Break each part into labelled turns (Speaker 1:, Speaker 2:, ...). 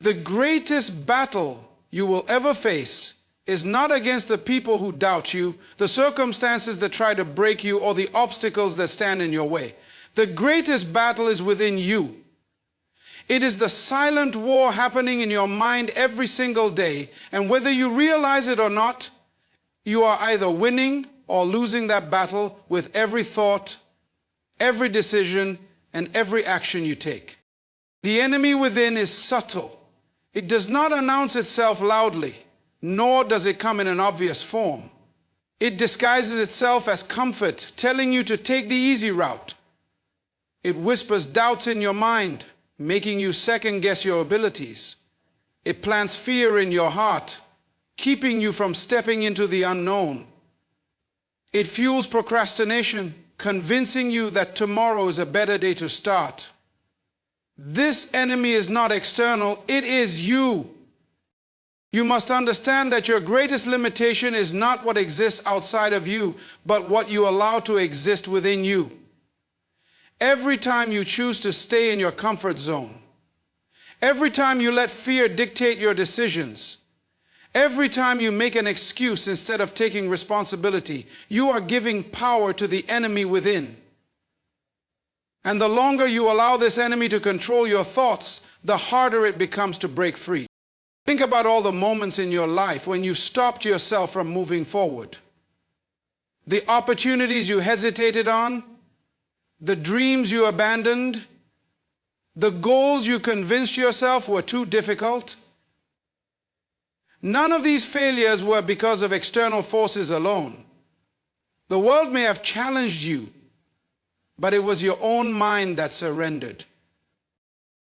Speaker 1: The greatest battle you will ever face is not against the people who doubt you, the circumstances that try to break you, or the obstacles that stand in your way. The greatest battle is within you. It is the silent war happening in your mind every single day, and whether you realize it or not, you are either winning or losing that battle with every thought, every decision, and every action you take. The enemy within is subtle. It does not announce itself loudly, nor does it come in an obvious form. It disguises itself as comfort, telling you to take the easy route. It whispers doubts in your mind, making you second-guess your abilities. It plants fear in your heart, keeping you from stepping into the unknown. It fuels procrastination, convincing you that tomorrow is a better day to start. This enemy is not external, it is you. You must understand that your greatest limitation is not what exists outside of you, but what you allow to exist within you. Every time you choose to stay in your comfort zone, every time you let fear dictate your decisions, every time you make an excuse instead of taking responsibility, you are giving power to the enemy within. And the longer you allow this enemy to control your thoughts, the harder it becomes to break free. Think about all the moments in your life when you stopped yourself from moving forward. The opportunities you hesitated on, the dreams you abandoned, the goals you convinced yourself were too difficult. None of these failures were because of external forces alone. The world may have challenged you, but it was your own mind that surrendered.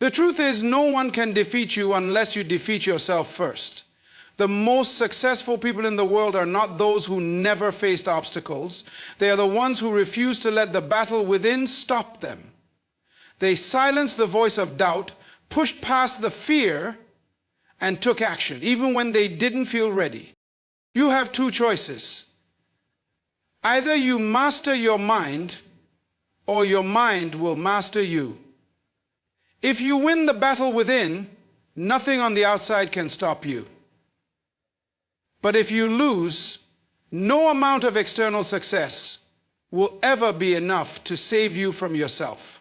Speaker 1: The truth is, no one can defeat you unless you defeat yourself first. The most successful people in the world are not those who never faced obstacles. They are the ones who refuse to let the battle within stop them. They silenced the voice of doubt, pushed past the fear, and took action, even when they didn't feel ready. You have two choices. Either you master your mind, or your mind will master you. If you win the battle within, nothing on the outside can stop you. But if you lose, no amount of external success will ever be enough to save you from yourself.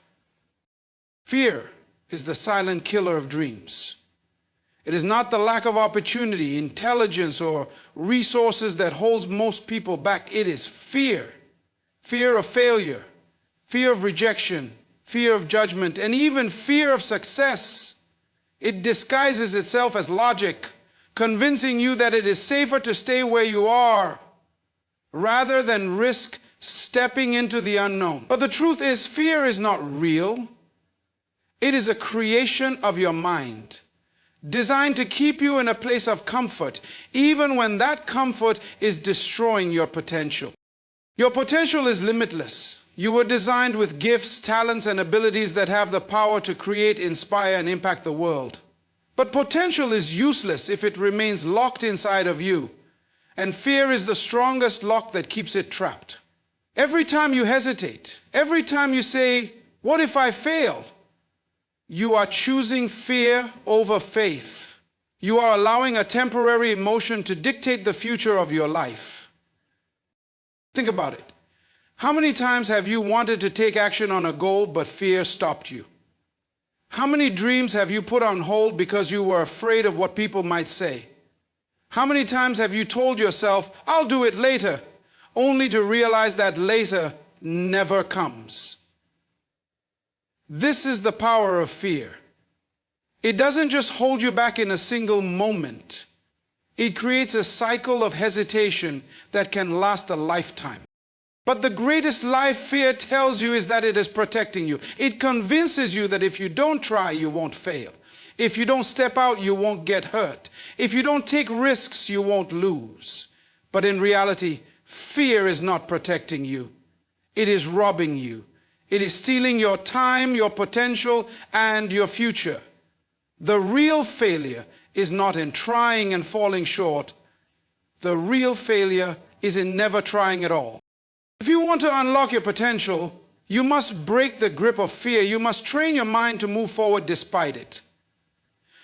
Speaker 1: Fear is the silent killer of dreams. It is not the lack of opportunity, intelligence, or resources that holds most people back. It is fear. Fear of failure, fear of rejection, fear of judgment, and even fear of success. It disguises itself as logic, convincing you that it is safer to stay where you are rather than risk stepping into the unknown. But the truth is, fear is not real. It is a creation of your mind, designed to keep you in a place of comfort, even when that comfort is destroying your potential. Your potential is limitless. You were designed with gifts, talents, and abilities that have the power to create, inspire, and impact the world. But potential is useless if it remains locked inside of you, and fear is the strongest lock that keeps it trapped. Every time you hesitate, every time you say, "What if I fail?" you are choosing fear over faith. You are allowing a temporary emotion to dictate the future of your life. Think about it. How many times have you wanted to take action on a goal, but fear stopped you? How many dreams have you put on hold because you were afraid of what people might say? How many times have you told yourself, "I'll do it later," only to realize that later never comes? This is the power of fear. It doesn't just hold you back in a single moment. It creates a cycle of hesitation that can last a lifetime. But the greatest lie fear tells you is that it is protecting you. It convinces you that if you don't try, you won't fail. If you don't step out, you won't get hurt. If you don't take risks, you won't lose. But in reality, fear is not protecting you. It is robbing you. It is stealing your time, your potential, and your future. The real failure is not in trying and falling short. The real failure is in never trying at all. If you want to unlock your potential, you must break the grip of fear. You must train your mind to move forward despite it.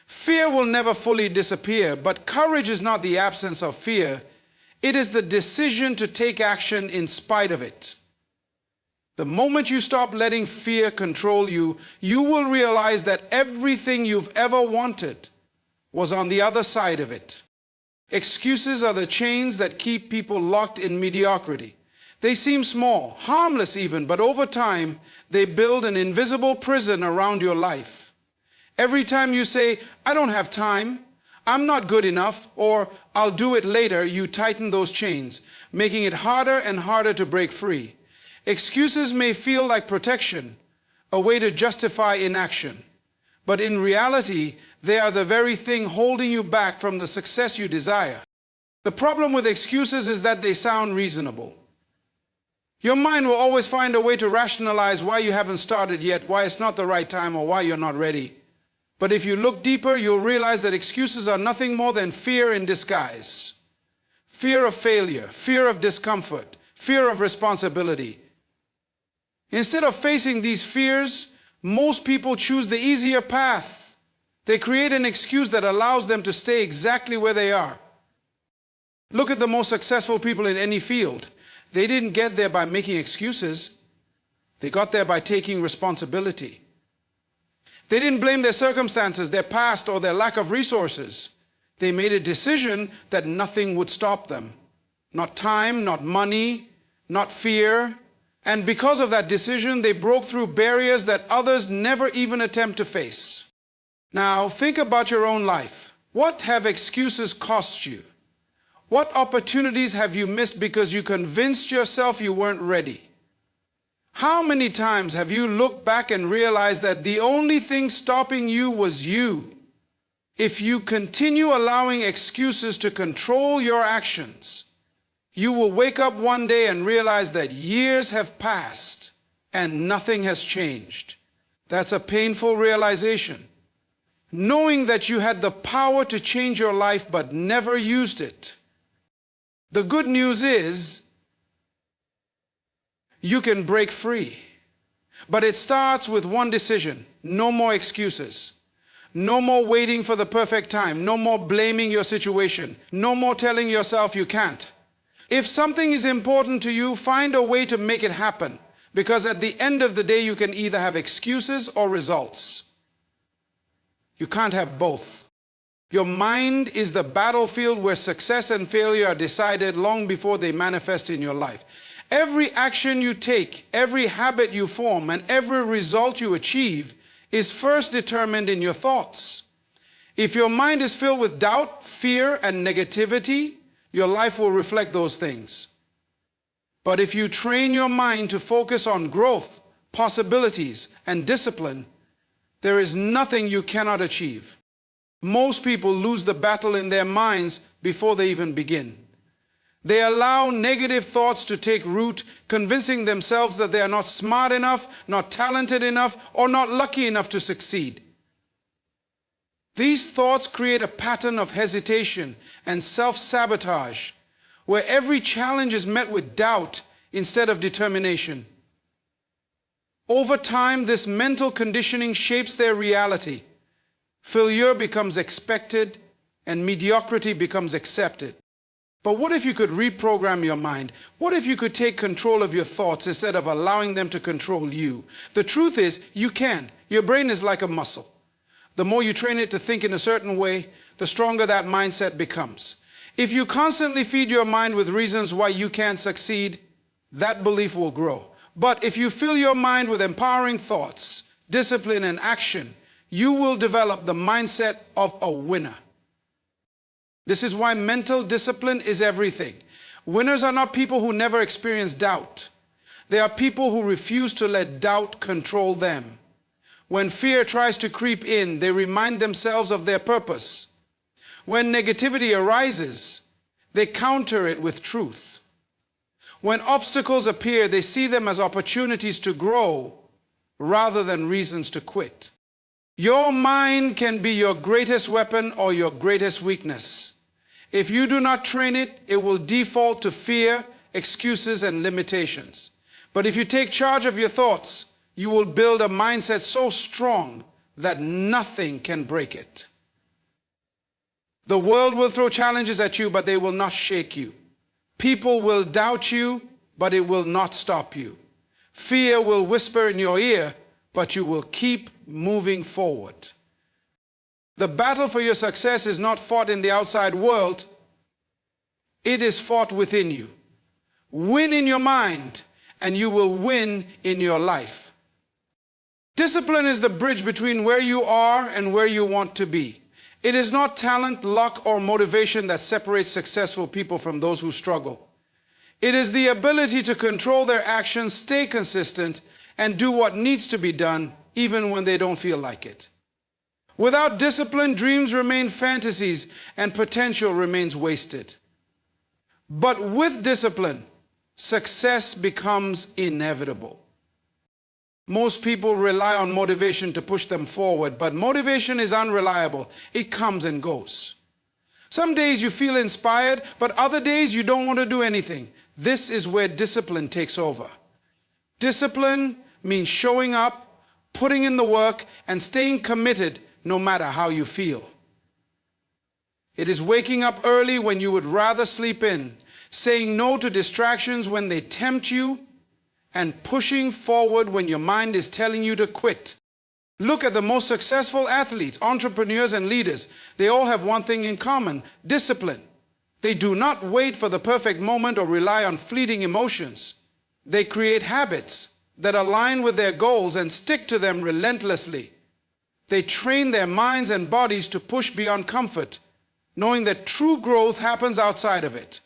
Speaker 1: Fear will never fully disappear, but courage is not the absence of fear. It is the decision to take action in spite of it. The moment you stop letting fear control you, you will realize that everything you've ever wanted was on the other side of it. Excuses are the chains that keep people locked in mediocrity. They seem small, harmless even, but over time, they build an invisible prison around your life. Every time you say, "I don't have time," "I'm not good enough," or "I'll do it later," you tighten those chains, making it harder and harder to break free. Excuses may feel like protection, a way to justify inaction. But in reality, they are the very thing holding you back from the success you desire. The problem with excuses is that they sound reasonable. Your mind will always find a way to rationalize why you haven't started yet, why it's not the right time, or why you're not ready. But if you look deeper, you'll realize that excuses are nothing more than fear in disguise. Fear of failure, fear of discomfort, fear of responsibility. Instead of facing these fears, most people choose the easier path. They create an excuse that allows them to stay exactly where they are. Look at the most successful people in any field. They didn't get there by making excuses. They got there by taking responsibility. They didn't blame their circumstances, their past, or their lack of resources. They made a decision that nothing would stop them. Not time, not money, not fear. And because of that decision, they broke through barriers that others never even attempt to face. Now, think about your own life. What have excuses cost you? What opportunities have you missed because you convinced yourself you weren't ready? How many times have you looked back and realized that the only thing stopping you was you? If you continue allowing excuses to control your actions, you will wake up one day and realize that years have passed and nothing has changed. That's a painful realization. Knowing that you had the power to change your life but never used it. The good news is, you can break free. But it starts with one decision: no more excuses. No more waiting for the perfect time. No more blaming your situation. No more telling yourself you can't. If something is important to you, find a way to make it happen. Because at the end of the day, you can either have excuses or results. You can't have both. Your mind is the battlefield where success and failure are decided long before they manifest in your life. Every action you take, every habit you form, and every result you achieve is first determined in your thoughts. If your mind is filled with doubt, fear, and negativity, your life will reflect those things. But if you train your mind to focus on growth, possibilities, and discipline, there is nothing you cannot achieve. Most people lose the battle in their minds before they even begin. They allow negative thoughts to take root, convincing themselves that they are not smart enough, not talented enough, or not lucky enough to succeed. These thoughts create a pattern of hesitation and self-sabotage, where every challenge is met with doubt instead of determination. Over time, this mental conditioning shapes their reality. Failure becomes expected and mediocrity becomes accepted. But what if you could reprogram your mind? What if you could take control of your thoughts instead of allowing them to control you? The truth is, you can. Your brain is like a muscle. The more you train it to think in a certain way, the stronger that mindset becomes. If you constantly feed your mind with reasons why you can't succeed, that belief will grow. But if you fill your mind with empowering thoughts, discipline, and action, you will develop the mindset of a winner. This is why mental discipline is everything. Winners are not people who never experience doubt. They are people who refuse to let doubt control them. When fear tries to creep in, they remind themselves of their purpose. When negativity arises, they counter it with truth. When obstacles appear, they see them as opportunities to grow rather than reasons to quit. Your mind can be your greatest weapon or your greatest weakness. If you do not train it, it will default to fear, excuses, and limitations. But if you take charge of your thoughts, you will build a mindset so strong that nothing can break it. The world will throw challenges at you, but they will not shake you. People will doubt you, but it will not stop you. Fear will whisper in your ear, but you will keep moving forward. The battle for your success is not fought in the outside world. It is fought within you. Win in your mind, and you will win in your life. Discipline is the bridge between where you are and where you want to be. It is not talent, luck, or motivation that separates successful people from those who struggle. It is the ability to control their actions, stay consistent, and do what needs to be done, even when they don't feel like it. Without discipline, dreams remain fantasies and potential remains wasted. But with discipline, success becomes inevitable. Most people rely on motivation to push them forward, but motivation is unreliable. It comes and goes. Some days you feel inspired, but other days you don't want to do anything. This is where discipline takes over. Discipline means showing up, putting in the work, and staying committed no matter how you feel. It is waking up early when you would rather sleep in, saying no to distractions when they tempt you, and pushing forward when your mind is telling you to quit. Look at the most successful athletes, entrepreneurs, and leaders. They all have one thing in common: discipline. They do not wait for the perfect moment or rely on fleeting emotions. They create habits that align with their goals and stick to them relentlessly. They train their minds and bodies to push beyond comfort, knowing that true growth happens outside of it.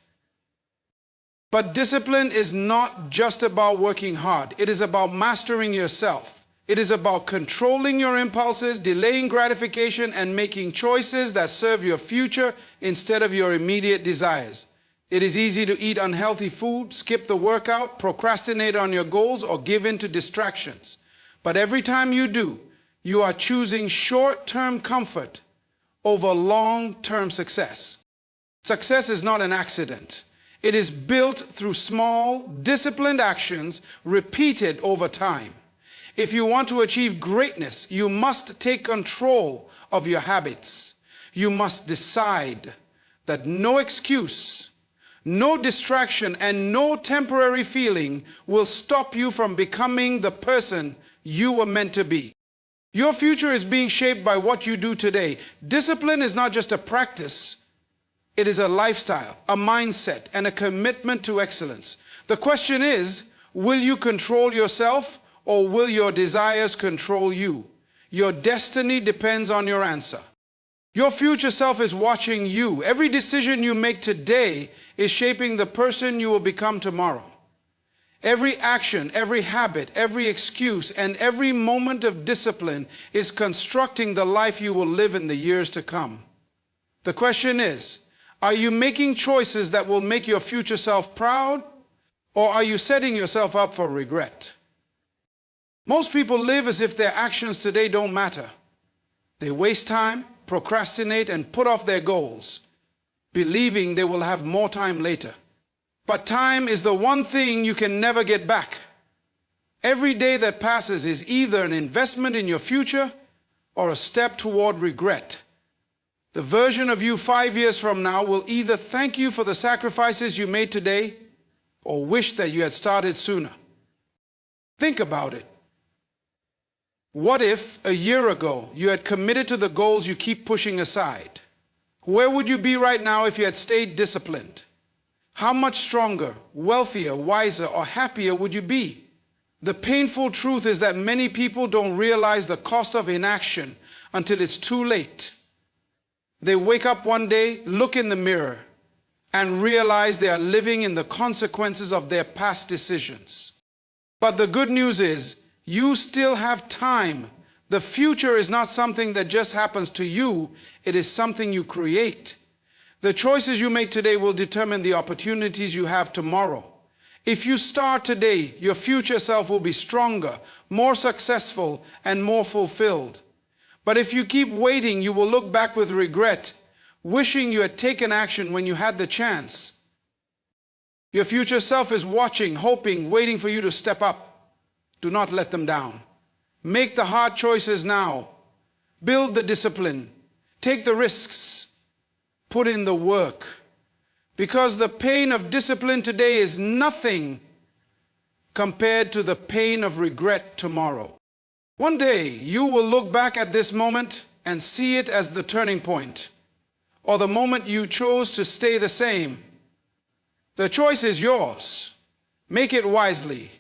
Speaker 1: But discipline is not just about working hard. It is about mastering yourself. It is about controlling your impulses, delaying gratification, and making choices that serve your future instead of your immediate desires. It is easy to eat unhealthy food, skip the workout, procrastinate on your goals, or give in to distractions. But every time you do, you are choosing short-term comfort over long-term success. Success is not an accident. It is built through small, disciplined actions repeated over time. If you want to achieve greatness, you must take control of your habits. You must decide that no excuse, no distraction, and no temporary feeling will stop you from becoming the person you were meant to be. Your future is being shaped by what you do today. Discipline is not just a practice. It is a lifestyle, a mindset, and a commitment to excellence. The question is, will you control yourself, or will your desires control you? Your destiny depends on your answer. Your future self is watching you. Every decision you make today is shaping the person you will become tomorrow. Every action, every habit, every excuse, and every moment of discipline is constructing the life you will live in the years to come. The question is, are you making choices that will make your future self proud, or are you setting yourself up for regret? Most people live as if their actions today don't matter. They waste time, procrastinate, and put off their goals, believing they will have more time later. But time is the one thing you can never get back. Every day that passes is either an investment in your future or a step toward regret. The version of you 5 years from now will either thank you for the sacrifices you made today or wish that you had started sooner. Think about it. What if a year ago you had committed to the goals you keep pushing aside? Where would you be right now if you had stayed disciplined? How much stronger, wealthier, wiser, or happier would you be? The painful truth is that many people don't realize the cost of inaction until it's too late. They wake up one day, look in the mirror, and realize they are living in the consequences of their past decisions. But the good news is, you still have time. The future is not something that just happens to you. It is something you create. The choices you make today will determine the opportunities you have tomorrow. If you start today, your future self will be stronger, more successful, and more fulfilled. But if you keep waiting, you will look back with regret, wishing you had taken action when you had the chance. Your future self is watching, hoping, waiting for you to step up. Do not let them down. Make the hard choices now. Build the discipline. Take the risks. Put in the work. Because the pain of discipline today is nothing compared to the pain of regret tomorrow. One day, you will look back at this moment and see it as the turning point, or the moment you chose to stay the same. The choice is yours. Make it wisely.